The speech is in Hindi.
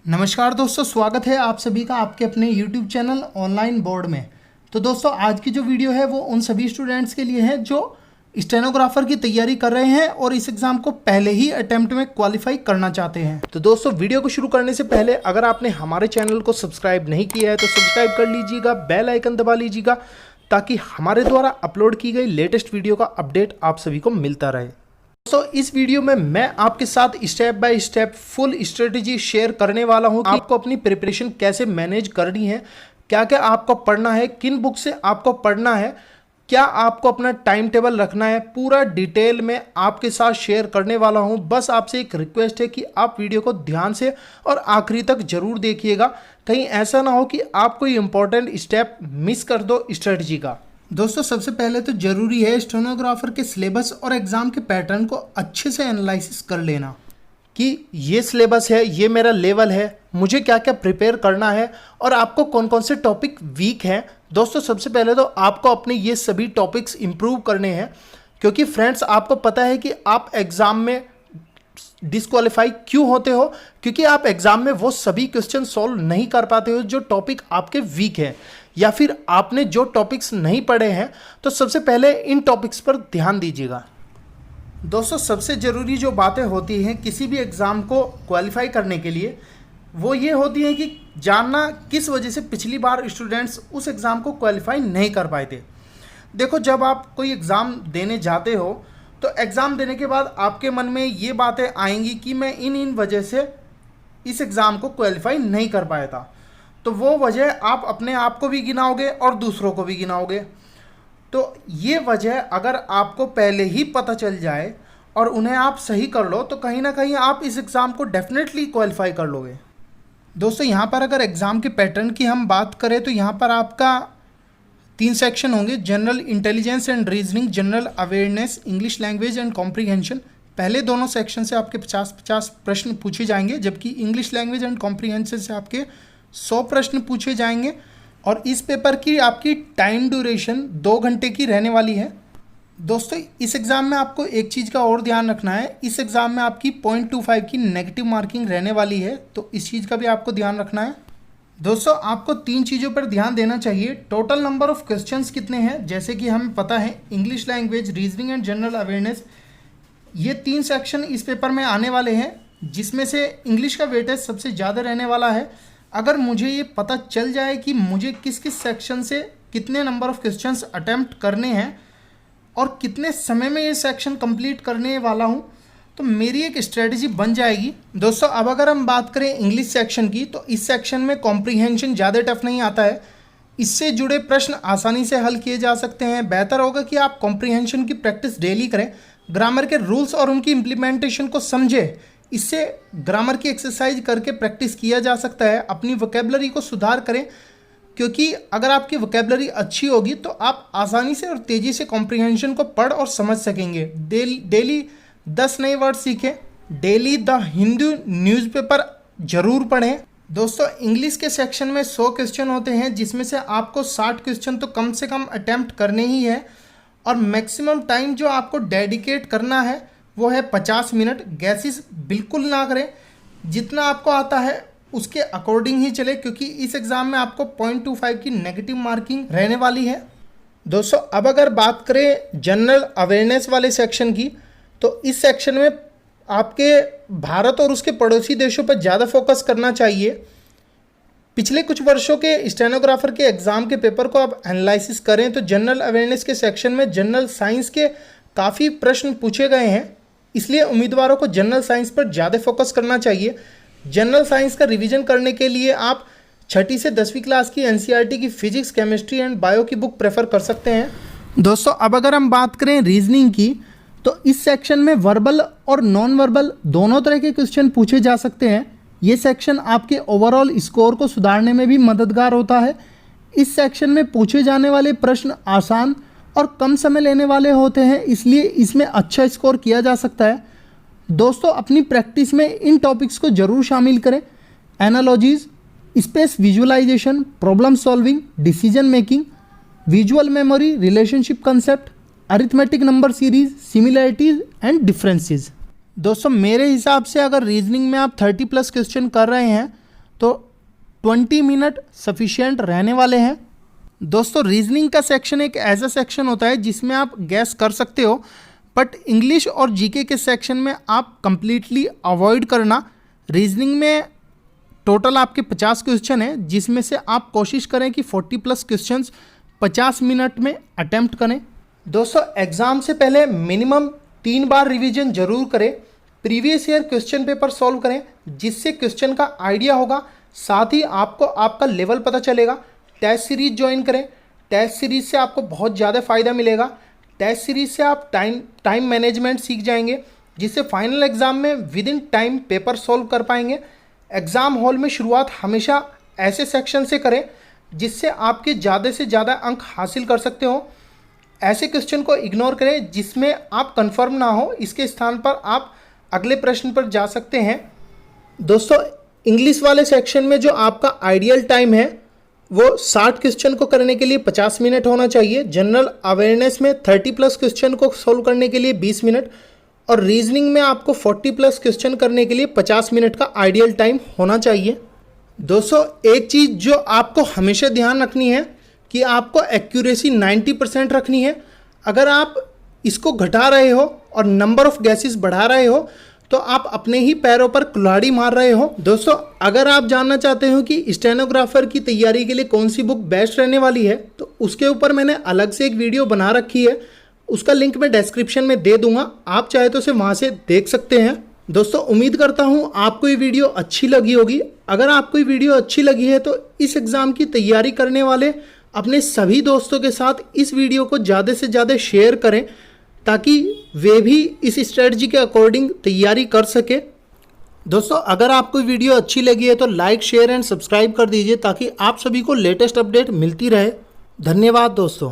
नमस्कार दोस्तों, स्वागत है आप सभी का आपके अपने YouTube चैनल ऑनलाइन बोर्ड में। तो दोस्तों आज की जो वीडियो है वो उन सभी स्टूडेंट्स के लिए है जो स्टेनोग्राफर की तैयारी कर रहे हैं और इस एग्ज़ाम को पहले ही अटेम्प्ट में क्वालिफाई करना चाहते हैं। तो दोस्तों वीडियो को शुरू करने से पहले अगर आपने हमारे चैनल को सब्सक्राइब नहीं किया है तो सब्सक्राइब कर लीजिएगा, बेल आइकन दबा लीजिएगा ताकि हमारे द्वारा अपलोड की गई लेटेस्ट वीडियो का अपडेट आप सभी को मिलता रहे। दोस्तों इस वीडियो में मैं आपके साथ step by step full strategy share करने वाला हूं कि आपको अपनी प्रिपरेशन कैसे मैनेज करनी है, क्या क्या आपको पढ़ना है, किन बुक से आपको पढ़ना है, क्या आपको अपना टाइम टेबल रखना है, पूरा डिटेल में आपके साथ शेयर करने वाला हूं। बस आपसे एक रिक्वेस्ट है कि आप वीडियो को ध्यान से और आखिरी तक जरूर देखिएगा, कहीं ऐसा ना हो कि आप कोई इंपॉर्टेंट स्टेप मिस कर दो स्ट्रेटजी का। दोस्तों सबसे पहले तो जरूरी है स्टेनोग्राफर के सिलेबस और एग्ज़ाम के पैटर्न को अच्छे से एनालिसिस कर लेना कि ये सिलेबस है, ये मेरा लेवल है, मुझे क्या क्या प्रिपेयर करना है और आपको कौन कौन से टॉपिक वीक हैं। दोस्तों सबसे पहले तो आपको अपने ये सभी टॉपिक्स इम्प्रूव करने हैं, क्योंकि फ्रेंड्स आपको पता है कि आप एग्ज़ाम में डिस्क्वालीफाई क्यों होते हो, क्योंकि आप एग्ज़ाम में वो सभी क्वेश्चन सॉल्व नहीं कर पाते हो जो टॉपिक आपके वीक हैं या फिर आपने जो टॉपिक्स नहीं पढ़े हैं। तो सबसे पहले इन टॉपिक्स पर ध्यान दीजिएगा। दोस्तों सबसे ज़रूरी जो बातें होती हैं किसी भी एग्ज़ाम को क्वालिफाई करने के लिए वो ये होती है कि जानना किस वजह से पिछली बार स्टूडेंट्स उस एग्ज़ाम को क्वालिफाई नहीं कर पाए थे। देखो जब आप कोई एग्ज़ाम देने जाते हो तो एग्ज़ाम देने के बाद आपके मन में ये बातें आएंगी कि मैं इन वजह से इस एग्ज़ाम को क्वालिफाई नहीं कर पाया था। तो वो वजह आप अपने आप को भी गिनाओगे और दूसरों को भी गिनाओगे। तो ये वजह अगर आपको पहले ही पता चल जाए और उन्हें आप सही कर लो तो कहीं ना कहीं आप इस एग्ज़ाम को डेफिनेटली क्वालिफाई कर लोगे। दोस्तों यहाँ पर अगर एग्ज़ाम के पैटर्न की हम बात करें तो यहाँ पर आपका 3 सेक्शन होंगे: general intelligence and reasoning, general awareness, English language and comprehension. पहले दोनों सेक्शन से आपके 50-50 प्रश्न पूछे जाएंगे, जबकि इंग्लिश लैंग्वेज एंड कॉम्प्रीहेंशन से आपके 100 प्रश्न पूछे जाएंगे। और इस पेपर की आपकी टाइम ड्यूरेशन 2 घंटे की रहने वाली है। दोस्तों इस एग्ज़ाम में आपको एक चीज़ का और ध्यान रखना है, इस एग्ज़ाम में आपकी 0.25 की नेगेटिव मार्किंग रहने वाली है, तो इस चीज़ का भी आपको ध्यान रखना है। दोस्तों आपको 3 चीज़ों पर ध्यान देना चाहिए। टोटल नंबर ऑफ क्वेश्चंस कितने हैं, जैसे कि हमें पता है English language, reasoning and general awareness, ये 3 सेक्शन इस पेपर में आने वाले हैं, जिसमें से इंग्लिश का वेटेज सबसे ज़्यादा रहने वाला है। अगर मुझे ये पता चल जाए कि मुझे किस किस सेक्शन से कितने नंबर ऑफ क्वेश्चंस अटेम्प्ट करने हैं और कितने समय में ये सेक्शन कंप्लीट करने वाला हूँ, तो मेरी एक स्ट्रेटजी बन जाएगी। दोस्तों अब अगर हम बात करें इंग्लिश सेक्शन की, तो इस सेक्शन में कॉम्प्रीहेंशन ज़्यादा टफ नहीं आता है, इससे जुड़े प्रश्न आसानी से हल किए जा सकते हैं। बेहतर होगा कि आप कॉम्प्रीहेंशन की प्रैक्टिस डेली करें, ग्रामर के रूल्स और उनकी इम्प्लीमेंटेशन को समझें, इससे ग्रामर की एक्सरसाइज करके प्रैक्टिस किया जा सकता है। अपनी वोकैबुलरी को सुधार करें, क्योंकि अगर आपकी वोकैबुलरी अच्छी होगी तो आप आसानी से और तेज़ी से कॉम्प्रीहेंशन को पढ़ और समझ सकेंगे। डेली 10 नए वर्ड सीखें, डेली द हिंदू न्यूज़पेपर जरूर पढ़ें। दोस्तों इंग्लिश के सेक्शन में 100 क्वेश्चन होते हैं, जिसमें से आपको 60 क्वेश्चन तो कम से कम अटैम्प्ट करने ही है, और मैक्सिमम टाइम जो आपको डेडिकेट करना है वो है 50 मिनट। गैसेस बिल्कुल ना करें, जितना आपको आता है उसके अकॉर्डिंग ही चले, क्योंकि इस एग्ज़ाम में आपको 0.25 की नेगेटिव मार्किंग रहने वाली है। दोस्तों अब अगर बात करें जनरल अवेयरनेस वाले सेक्शन की, तो इस सेक्शन में आपके भारत और उसके पड़ोसी देशों पर ज़्यादा फोकस करना चाहिए। पिछले कुछ वर्षों के स्टेनोग्राफर के एग्ज़ाम के पेपर को आप एनालिसिस करें तो जनरल अवेयरनेस के सेक्शन में जनरल साइंस के काफ़ी प्रश्न पूछे गए हैं, इसलिए उम्मीदवारों को जनरल साइंस पर ज़्यादा फोकस करना चाहिए। जनरल साइंस का रिवीजन करने के लिए आप 6ठी से 10वीं क्लास की एनसीईआरटी की फिजिक्स, केमिस्ट्री एंड बायो की बुक प्रेफर कर सकते हैं। दोस्तों अब अगर हम बात करें रीजनिंग की, तो इस सेक्शन में वर्बल और नॉन वर्बल दोनों तरह के क्वेश्चन पूछे जा सकते हैं। ये सेक्शन आपके ओवरऑल स्कोर को सुधारने में भी मददगार होता है। इस सेक्शन में पूछे जाने वाले प्रश्न आसान और कम समय लेने वाले होते हैं, इसलिए इसमें अच्छा स्कोर किया जा सकता है। दोस्तों अपनी प्रैक्टिस में इन टॉपिक्स को जरूर शामिल करें: analogies, space visualisation, problem solving, decision making, visual memory, relationship concept, arithmetic number series, similarities and differences. दोस्तों मेरे हिसाब से अगर रीजनिंग में आप 30+ क्वेश्चन कर रहे हैं तो 20 मिनट सफिशिएंट रहने वाले हैं। दोस्तों रीजनिंग का सेक्शन एक ऐसा सेक्शन होता है जिसमें आप गैस कर सकते हो, बट इंग्लिश और जीके के सेक्शन में आप कंप्लीटली अवॉइड करना। रीजनिंग में टोटल आपके 50 क्वेश्चन हैं, जिसमें से आप कोशिश करें कि 40+ क्वेश्चंस 50 मिनट में अटेम्प्ट करें। दोस्तों एग्ज़ाम से पहले मिनिमम 3 बार रिवीजन जरूर करें। Previous year question paper solve करें, जिससे क्वेश्चन का आइडिया होगा, साथ ही आपको आपका लेवल पता चलेगा। टेस्ट सीरीज ज्वाइन करें, टेस्ट सीरीज से आपको बहुत ज़्यादा फ़ायदा मिलेगा। टेस्ट सीरीज से आप टाइम मैनेजमेंट सीख जाएंगे, जिससे फाइनल एग्ज़ाम में with in time paper solve कर पाएंगे। एग्ज़ाम हॉल में शुरुआत हमेशा ऐसे सेक्शन से करें जिससे आपके ज़्यादा से ज़्यादा अंक हासिल कर सकते हो। ऐसे क्वेश्चन को इग्नोर करें जिसमें आप कंफर्म ना हो, इसके स्थान पर आप अगले प्रश्न पर जा सकते हैं। दोस्तों इंग्लिश वाले सेक्शन में जो आपका आइडियल टाइम है वो 60 क्वेश्चन को करने के लिए 50 मिनट होना चाहिए। जनरल अवेयरनेस में 30+ क्वेश्चन को सॉल्व करने के लिए 20 मिनट, और रीजनिंग में आपको 40+ क्वेश्चन करने के लिए 50 मिनट का आइडियल टाइम होना चाहिए। दोस्तों एक चीज़ जो आपको हमेशा ध्यान रखनी है कि आपको एक्यूरेसी 90% रखनी है। अगर आप इसको घटा रहे हो और नंबर ऑफ गैसेस बढ़ा रहे हो तो आप अपने ही पैरों पर कुल्हाड़ी मार रहे हो। दोस्तों अगर आप जानना चाहते हो कि स्टेनोग्राफर की तैयारी के लिए कौन सी बुक बेस्ट रहने वाली है, तो उसके ऊपर मैंने अलग से एक वीडियो बना रखी है, उसका लिंक मैं डिस्क्रिप्शन में दे दूंगा, आप चाहे तो उसे वहाँ से देख सकते हैं। दोस्तों उम्मीद करता हूँ आपको ये वीडियो अच्छी लगी होगी। अगर आपको ये वीडियो अच्छी लगी है तो इस एग्ज़ाम की तैयारी करने वाले अपने सभी दोस्तों के साथ इस वीडियो को ज़्यादा से ज़्यादा शेयर करें, ताकि वे भी इस स्ट्रेटजी के अकॉर्डिंग तैयारी कर सके। दोस्तों अगर आपको वीडियो अच्छी लगी है तो लाइक, शेयर एंड सब्सक्राइब कर दीजिए, ताकि आप सभी को लेटेस्ट अपडेट मिलती रहे। धन्यवाद दोस्तों।